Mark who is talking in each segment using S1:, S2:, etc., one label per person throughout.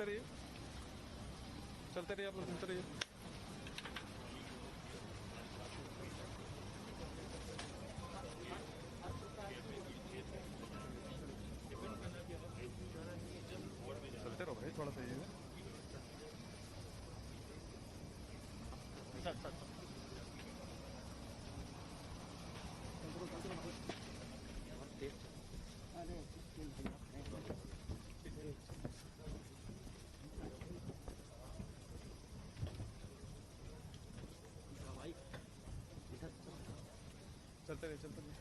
S1: चलते रहिए, चलते रहिए, आप लोग चलते रहिए। चलते रहो भाई, थोड़ा सा ये चलते रहिए, चलते रहिए,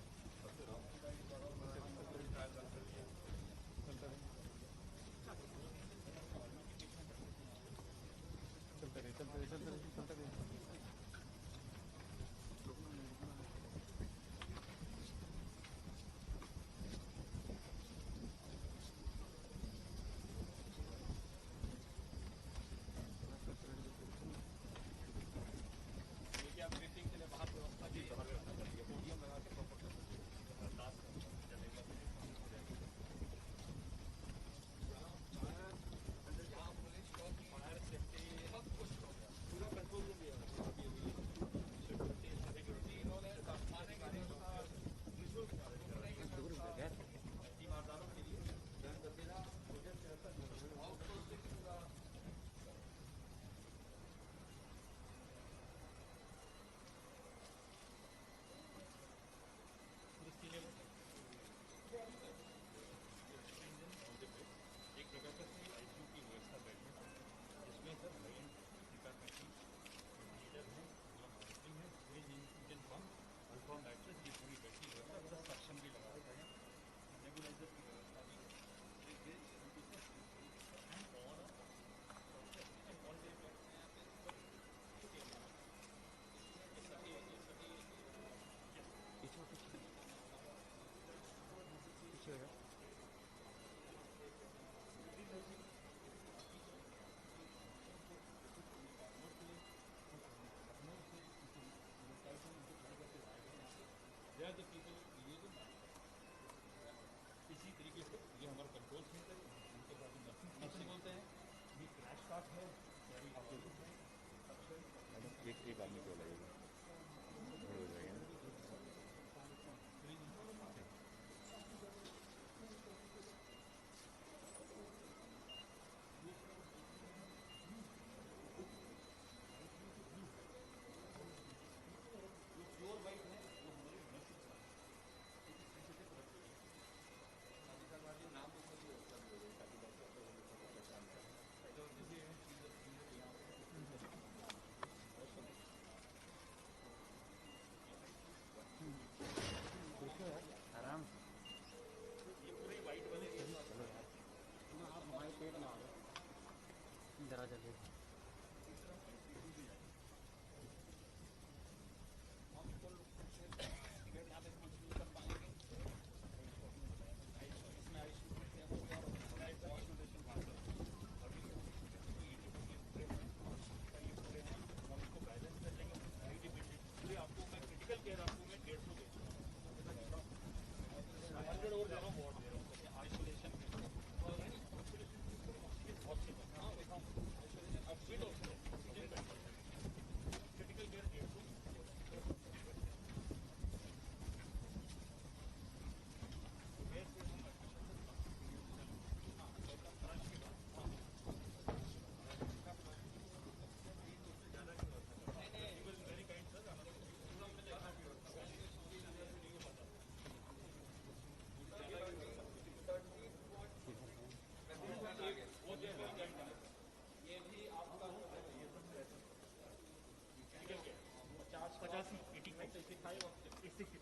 S1: चलते रहिए, चलते रहिए, चलते रहिए, चलते रहिए।
S2: आप ब्रीथिंग के लिए बाहर व्यवस्था की बाहर व्यवस्था करिए, पोडियम लगा के प्रॉपर फायर सेफ्टी सब कुछ पूरा कंट्रोल रूम भी है। सिक्योरिटी इन्होंने ईमानदारों के लिए एक जगह पर आईसीयू की व्यवस्था बैठ है, जिसमें सर लाइन डिपार्टमेंटल लीडर है, पूरा मॉनिटरिंग है, पूरी इंजन पंप अल्फा मैट्रेस की पूरी बैठी व्यवस्था, पूरा सक्शन भी लगा होता है, नेबुलाइजर की व्यवस्था भी
S1: पीछे है।
S2: They are the people using इसी तरीके से ये हमारा कंट्रोल सेंटर है, उनके साथ नर्सिंग बोलते हैं, ये क्रैश कार्ट है,
S3: एक आदमी को लगेगा हो जाएगा।
S2: जो प्योर वाइट है वो हमारी नर्सिंग स्टाफ नाम तो सही व्यवस्था भी हो गई ताकि डॉक्टर को पहचान करें। तो जैसे
S3: देखो यार आराम से,
S2: ये पूरे वाइट वाले
S3: चलो यार आप हमारे पेट में आ गए जरा जल्दी।
S2: यहाँ पे कंट्रोल कर पाएंगे, इसमें आइसोलेशन हम इसको बैलेंस कर लेंगे, पूरे आपको मैं क्रिटिकल केयर आपको मैं 150 दे दूँगा, 100 और दे रहा हूँ, बहुत दे रहा हूँ isolation critical care 150 very kind sir, ये भी आपका 50 85 और 150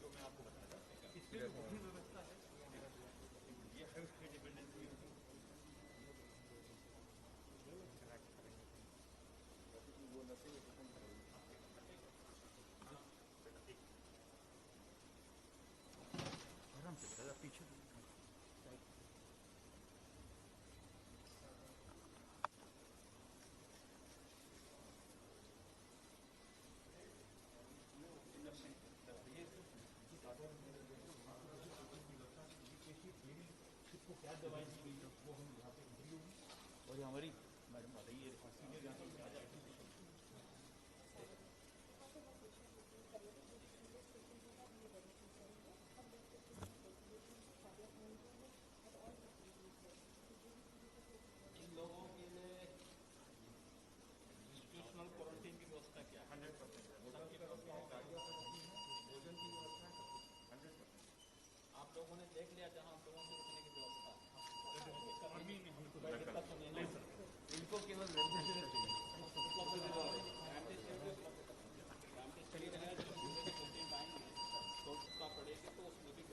S2: जो मैं आपको बताना चाहता हूँ, इसमें भी व्यवस्था है, ये हेल्थ की डिपेंडेंसी वो नर्सिंग
S3: आराम से बेटा पीछे
S2: को क्या दवाई दी गई वो हम यहाँ पे इंटरव्यू और ये हमारी मैडम बताइए सीनियर जहाँ आ जाए। इन लोगों के लिए इंस्टीट्यूशनल क्वारंटीन की व्यवस्था क्या है? 100% सबकी व्यवस्था है, गाड़ियों का भोजन की व्यवस्था है, 100%। आप लोगों ने देख लिया जहाँ हम लोगों को रुकने की व्यवस्था है। इनको केवल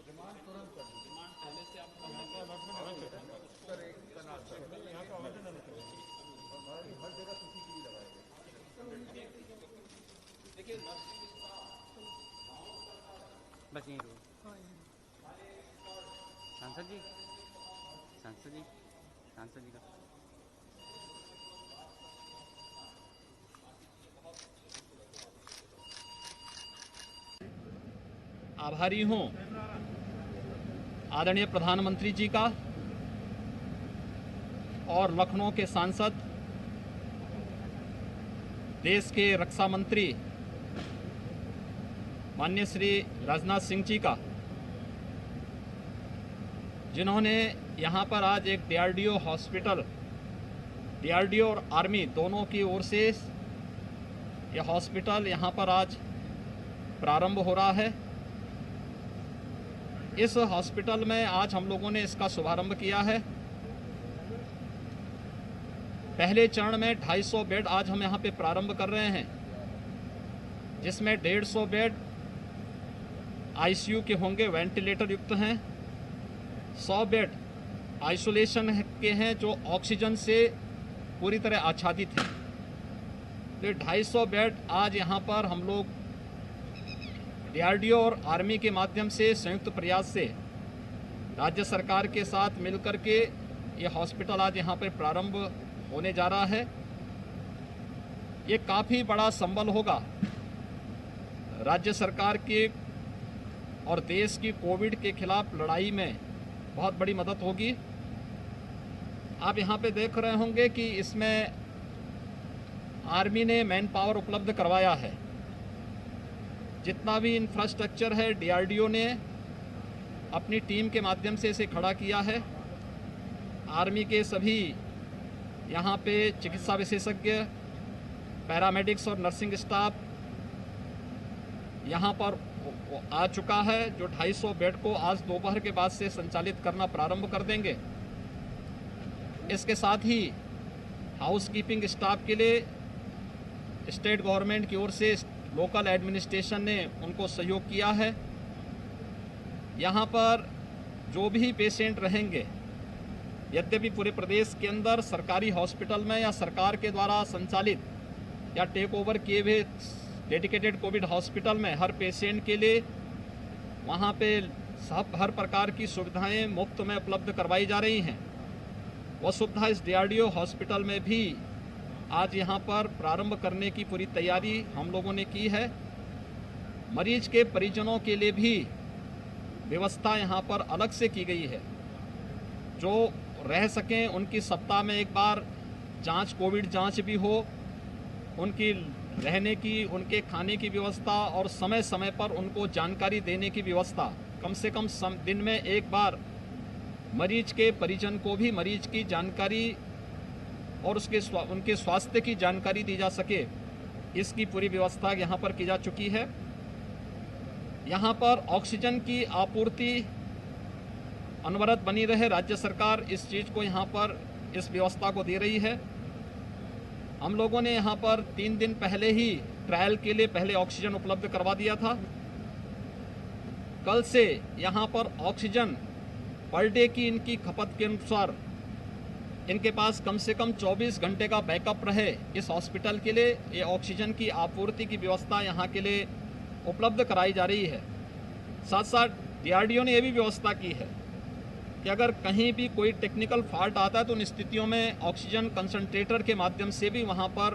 S2: डिमांड तुरंत कर डिमांड पहले से आप हर जगह सीसीटीवी लगाए गए। देखिए
S3: बस यहीं रुको। सांसद जी का
S2: आभारी हूँ आदरणीय प्रधानमंत्री जी का और लखनऊ के सांसद, देश के रक्षा मंत्री माननीय श्री राजनाथ सिंह जी का, जिन्होंने यहाँ पर आज एक डीआरडीओ हॉस्पिटल, डीआरडीओ और आर्मी दोनों की ओर से यह हॉस्पिटल यहाँ पर आज प्रारंभ हो रहा है। इस हॉस्पिटल में आज हम लोगों ने इसका शुभारंभ किया है। पहले चरण में 250 बेड आज हम यहाँ पे प्रारंभ कर रहे हैं, जिसमें 150 बेड आईसीयू के होंगे, वेंटिलेटर युक्त हैं। 100 बेड आइसोलेशन के हैं जो ऑक्सीजन से पूरी तरह आच्छादित हैं। तो 250 बेड आज यहाँ पर हम लोग डीआरडीओ और आर्मी के माध्यम से संयुक्त प्रयास से राज्य सरकार के साथ मिलकर के ये हॉस्पिटल आज यहाँ पर प्रारंभ होने जा रहा है। ये काफ़ी बड़ा संबल होगा राज्य सरकार के और देश की कोविड के खिलाफ लड़ाई में, बहुत बड़ी मदद होगी। आप यहाँ पे देख रहे होंगे कि इसमें आर्मी ने मैन पावर उपलब्ध करवाया है। जितना भी इंफ्रास्ट्रक्चर है डीआरडीओ ने अपनी टीम के माध्यम से इसे खड़ा किया है। आर्मी के सभी यहाँ पे चिकित्सा विशेषज्ञ, पैरामेडिक्स और नर्सिंग स्टाफ यहाँ पर आ चुका है, जो 250 बेड को आज दोपहर के बाद से संचालित करना प्रारंभ कर देंगे। इसके साथ ही हाउसकीपिंग स्टाफ के लिए स्टेट गवर्नमेंट की ओर से लोकल एडमिनिस्ट्रेशन ने उनको सहयोग किया है। यहाँ पर जो भी पेशेंट रहेंगे, यद्यपि पूरे प्रदेश के अंदर सरकारी हॉस्पिटल में या सरकार के द्वारा संचालित या टेक ओवर किए हुए डेडिकेटेड कोविड हॉस्पिटल में हर पेशेंट के लिए वहाँ पे हर प्रकार की सुविधाएं मुफ्त में उपलब्ध करवाई जा रही हैं। वो सुविधा इस डीआरडीओ हॉस्पिटल में भी आज यहाँ पर प्रारंभ करने की पूरी तैयारी हम लोगों ने की है। मरीज के परिजनों के लिए भी व्यवस्था यहाँ पर अलग से की गई है। जो रह सकें उनकी सप्ताह में एक बार जांच, कोविड जांच भी हो, उनकी रहने की, उनके खाने की व्यवस्था और समय समय पर उनको जानकारी देने की व्यवस्था, कम से कम दिन में एक बार मरीज के परिजन को भी मरीज की जानकारी और उनके स्वास्थ्य की जानकारी दी जा सके, इसकी पूरी व्यवस्था यहाँ पर की जा चुकी है। यहाँ पर ऑक्सीजन की आपूर्ति अनवरत बनी रहे, राज्य सरकार इस चीज़ को यहाँ पर इस व्यवस्था को दे रही है। हम लोगों ने यहाँ पर 3 दिन पहले ही ट्रायल के लिए पहले ऑक्सीजन उपलब्ध करवा दिया था। कल से यहाँ पर ऑक्सीजन पर डे की इनकी खपत के अनुसार इनके पास कम से कम 24 घंटे का बैकअप रहे, इस हॉस्पिटल के लिए ये ऑक्सीजन की आपूर्ति की व्यवस्था यहाँ के लिए उपलब्ध कराई जा रही है। साथ साथ डीआरडीओ ने यह भी व्यवस्था की है कि अगर कहीं भी कोई टेक्निकल फॉल्ट आता है तो उन स्थितियों में ऑक्सीजन कंसंट्रेटर के माध्यम से भी वहाँ पर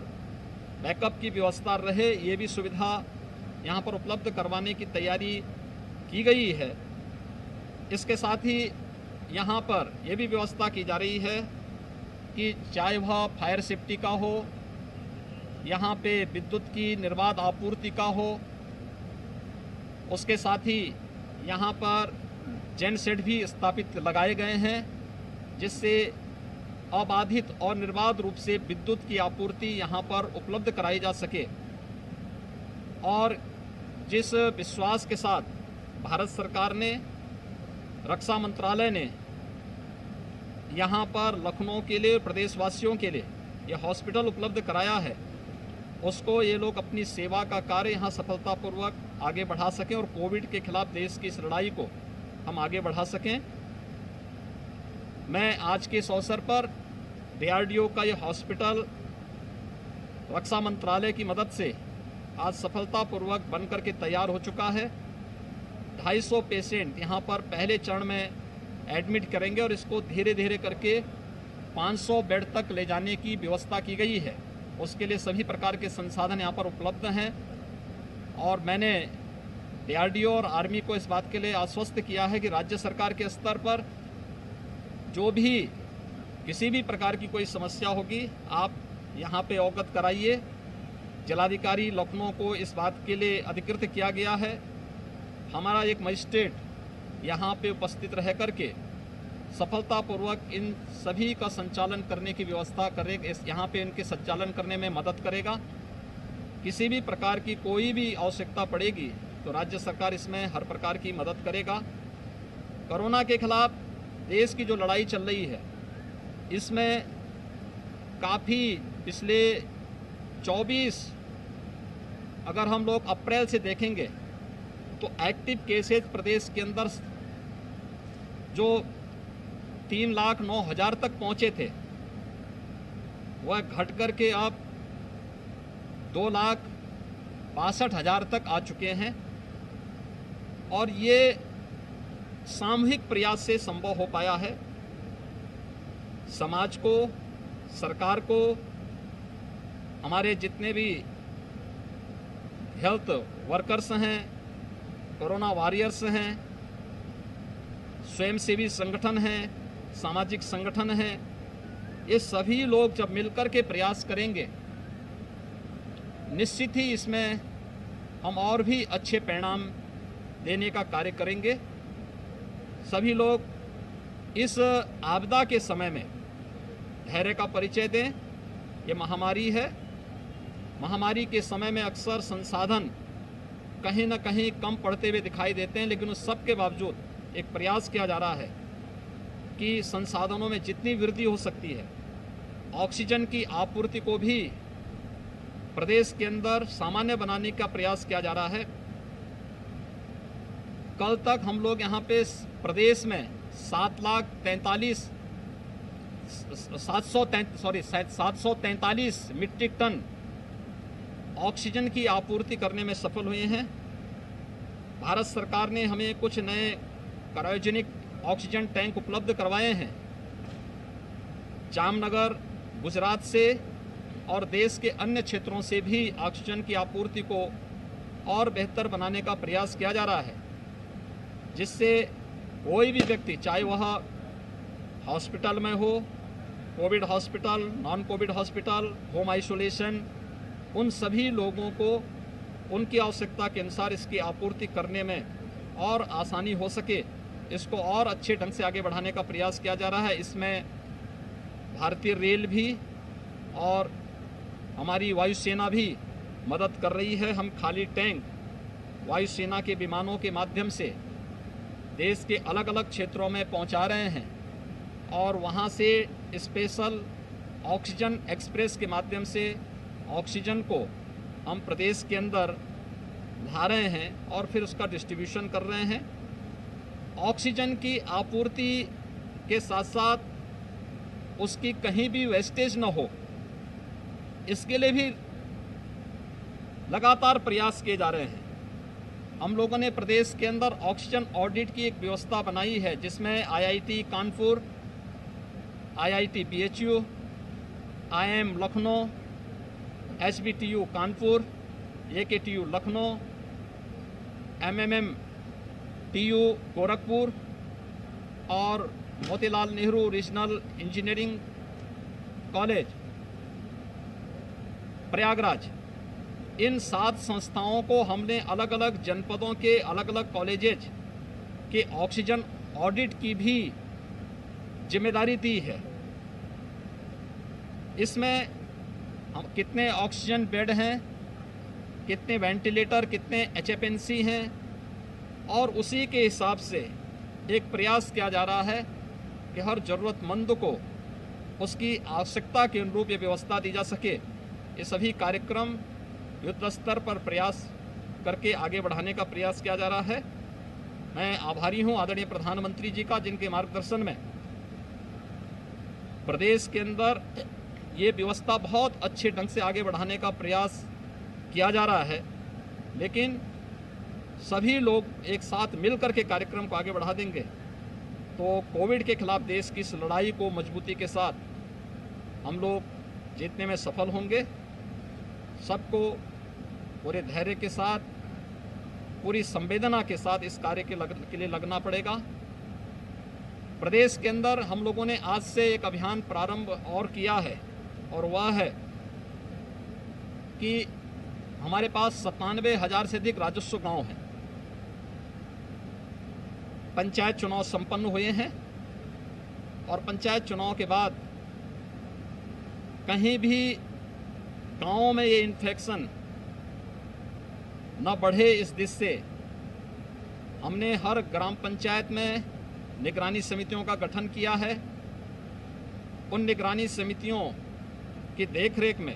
S2: बैकअप की व्यवस्था रहे, ये भी सुविधा यहाँ पर उपलब्ध करवाने की तैयारी की गई है। इसके साथ ही यहाँ पर यह भी व्यवस्था की जा रही है
S4: कि चाहे वह फायर सेफ्टी का हो, यहाँ पे विद्युत की निर्बाध आपूर्ति का हो, उसके साथ ही यहाँ पर जेन सेट भी स्थापित लगाए गए हैं, जिससे अबाधित और निर्बाध रूप से विद्युत की आपूर्ति यहाँ पर उपलब्ध कराई जा सके। और जिस विश्वास के साथ भारत सरकार ने, रक्षा मंत्रालय ने यहाँ पर लखनऊ के लिए, प्रदेशवासियों के लिए यह हॉस्पिटल उपलब्ध कराया है, उसको ये लोग अपनी सेवा का कार्य यहाँ सफलतापूर्वक आगे बढ़ा सकें और कोविड के खिलाफ देश की इस लड़ाई को हम आगे बढ़ा सकें। मैं आज के इस अवसर पर DRDO का यह हॉस्पिटल रक्षा मंत्रालय की मदद से आज सफलतापूर्वक बनकर के तैयार हो चुका है। 250 पेशेंट यहाँ पर पहले चरण में एडमिट करेंगे और इसको धीरे धीरे करके 500 बेड तक ले जाने की व्यवस्था की गई है। उसके लिए सभी प्रकार के संसाधन यहाँ पर उपलब्ध हैं और मैंने DRDO और आर्मी को इस बात के लिए आश्वस्त किया है कि राज्य सरकार के स्तर पर जो भी किसी भी प्रकार की कोई समस्या होगी, आप यहाँ पे अवगत कराइए। जिलाधिकारी लखनऊ को इस बात के लिए अधिकृत किया गया है। हमारा एक मजिस्ट्रेट यहाँ पे उपस्थित रह करके सफलतापूर्वक इन सभी का संचालन करने की व्यवस्था करेगा, यहाँ पे इनके संचालन करने में मदद करेगा। किसी भी प्रकार की कोई भी आवश्यकता पड़ेगी तो राज्य सरकार इसमें हर प्रकार की मदद करेगा। कोरोना के खिलाफ देश की जो लड़ाई चल रही है, इसमें काफ़ी पिछले 24 अगर हम लोग अप्रैल से देखेंगे तो एक्टिव केसेज प्रदेश के अंदर जो 3,09,000 तक पहुंचे थे, वह घट कर के अब 2,62,000 तक आ चुके हैं। और ये सामूहिक प्रयास से संभव हो पाया है। समाज को, सरकार को, हमारे जितने भी हेल्थ वर्कर्स हैं, कोरोना वॉरियर्स हैं, स्वयंसेवी संगठन हैं, सामाजिक संगठन हैं, ये सभी लोग जब मिलकर के प्रयास करेंगे, निश्चित ही इसमें हम और भी अच्छे परिणाम देने का कार्य करेंगे। सभी लोग इस आपदा के समय में धैर्य का परिचय दें। ये महामारी है। महामारी के समय में अक्सर संसाधन कहीं ना कहीं कम पड़ते हुए दिखाई देते हैं, लेकिन उस सब के बावजूद एक प्रयास किया जा रहा है कि संसाधनों में जितनी वृद्धि हो सकती है, ऑक्सीजन की आपूर्ति को भी प्रदेश के अंदर सामान्य बनाने का प्रयास किया जा रहा है। कल तक हम लोग यहाँ पे प्रदेश में 743 मीट्रिक टन ऑक्सीजन की आपूर्ति करने में सफल हुए हैं। भारत सरकार ने हमें कुछ नए क्रायोजेनिक ऑक्सीजन टैंक उपलब्ध करवाए हैं। जामनगर, गुजरात से और देश के अन्य क्षेत्रों से भी ऑक्सीजन की आपूर्ति को और बेहतर बनाने का प्रयास किया जा रहा है, जिससे कोई भी व्यक्ति, चाहे वह हॉस्पिटल में हो, Covid hospital, non Covid hospital, home isolation, उन सभी लोगों को उनकी आवश्यकता के अनुसार इसकी आपूर्ति करने में और आसानी हो सके, इसको और अच्छे ढंग से आगे बढ़ाने का प्रयास किया जा रहा है। इसमें भारतीय रेल भी और हमारी वायुसेना भी मदद कर रही है। हम खाली टैंक वायुसेना के विमानों के माध्यम से देश के अलग अलग क्षेत्रों में पहुंचा रहे हैं और वहां से स्पेशल ऑक्सीजन एक्सप्रेस के माध्यम से ऑक्सीजन को हम प्रदेश के अंदर ला रहे हैं और फिर उसका डिस्ट्रीब्यूशन कर रहे हैं। ऑक्सीजन की आपूर्ति के साथ साथ उसकी कहीं भी वेस्टेज न हो, इसके लिए भी लगातार प्रयास किए जा रहे हैं। हम लोगों ने प्रदेश के अंदर ऑक्सीजन ऑडिट की एक व्यवस्था बनाई है, जिसमें IIT Kanpur, IIT BHU, IIM Lucknow, HBTU Kanpur, AKTU Lucknow, MMMTU Gorakhpur और Motilal Nehru regional engineering college, Prayagraj, इन 7 संस्थाओं को हमने अलग अलग जनपदों के अलग अलग कॉलेजेज के ऑक्सीजन ऑडिट की भी जिम्मेदारी दी है। इसमें हम कितने ऑक्सीजन बेड हैं, कितने वेंटिलेटर, कितने HFNC हैं, और उसी के हिसाब से एक प्रयास किया जा रहा है कि हर ज़रूरतमंद को उसकी आवश्यकता के अनुरूप ये व्यवस्था दी जा सके। ये सभी कार्यक्रम युद्ध स्तर पर प्रयास करके आगे बढ़ाने का प्रयास किया जा रहा है। मैं आभारी हूँ आदरणीय प्रधानमंत्री जी का, जिनके मार्गदर्शन में प्रदेश के अंदर ये व्यवस्था बहुत अच्छे ढंग से आगे बढ़ाने का प्रयास किया जा रहा है। लेकिन सभी लोग एक साथ मिलकर के कार्यक्रम को आगे बढ़ा देंगे तो कोविड के खिलाफ देश की इस लड़ाई को मजबूती के साथ हम लोग जीतने में सफल होंगे। सबको पूरे धैर्य के साथ, पूरी संवेदना के साथ इस कार्य के लिए लगना पड़ेगा। प्रदेश के अंदर हम लोगों ने आज से एक अभियान प्रारंभ और किया है, और वह है कि हमारे पास 97,000 से अधिक राजस्व गांव हैं। पंचायत चुनाव संपन्न हुए हैं और पंचायत चुनाव के बाद कहीं भी गांवों में ये इन्फेक्शन न बढ़े, इस दिशा से हमने हर ग्राम पंचायत में निगरानी समितियों का गठन किया है। उन निगरानी समितियों की देखरेख में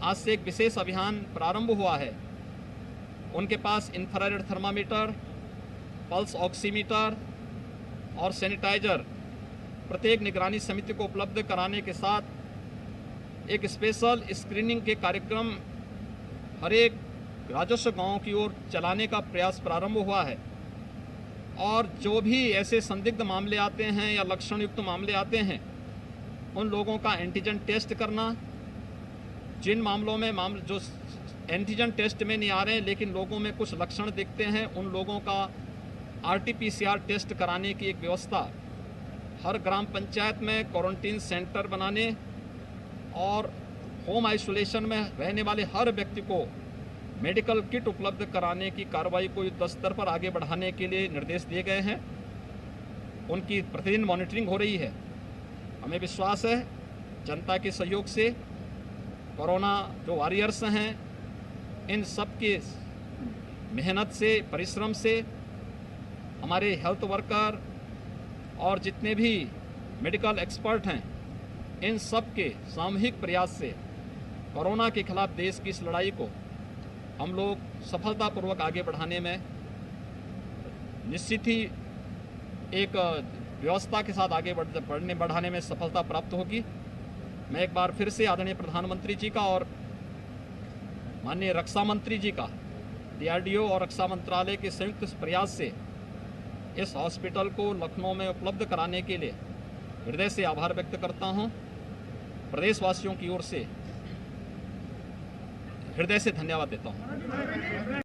S4: आज से एक विशेष अभियान प्रारंभ हुआ है। उनके पास इंफ्रारेड थर्मामीटर, पल्स ऑक्सीमीटर और सैनिटाइजर प्रत्येक निगरानी समिति को उपलब्ध कराने के साथ एक स्पेशल स्क्रीनिंग के कार्यक्रम हर एक राजस्व गांव की ओर चलाने का प्रयास प्रारंभ हुआ है। और जो भी ऐसे संदिग्ध मामले आते हैं या लक्षण युक्त मामले आते हैं, उन लोगों का एंटीजन टेस्ट करना। जिन मामलों में जो एंटीजन टेस्ट में नहीं आ रहे हैं लेकिन लोगों में कुछ लक्षण दिखते हैं, उन लोगों का RT-PCR टेस्ट कराने की एक व्यवस्था, हर ग्राम पंचायत में क्वारंटीन सेंटर बनाने और होम आइसोलेशन में रहने वाले हर व्यक्ति को मेडिकल किट उपलब्ध कराने की कार्रवाई को युद्ध स्तर पर आगे बढ़ाने के लिए निर्देश दिए गए हैं। उनकी प्रतिदिन मॉनिटरिंग हो रही है। हमें विश्वास है जनता के सहयोग से, कोरोना जो वॉरियर्स हैं, इन सब की मेहनत से, परिश्रम से, हमारे हेल्थ वर्कर और जितने भी मेडिकल एक्सपर्ट हैं, इन सब के सामूहिक प्रयास से कोरोना के खिलाफ देश की इस लड़ाई को हम लोग सफलतापूर्वक आगे बढ़ाने में निश्चित ही एक व्यवस्था के साथ आगे बढ़ाने में सफलता प्राप्त होगी। मैं एक बार फिर से आदरणीय प्रधानमंत्री जी का और माननीय रक्षा मंत्री जी का, DRDO और रक्षा मंत्रालय के संयुक्त प्रयास से इस हॉस्पिटल को लखनऊ में उपलब्ध कराने के लिए हृदय से आभार व्यक्त करता हूं। प्रदेशवासियों की ओर से हृदय से धन्यवाद देता हूं।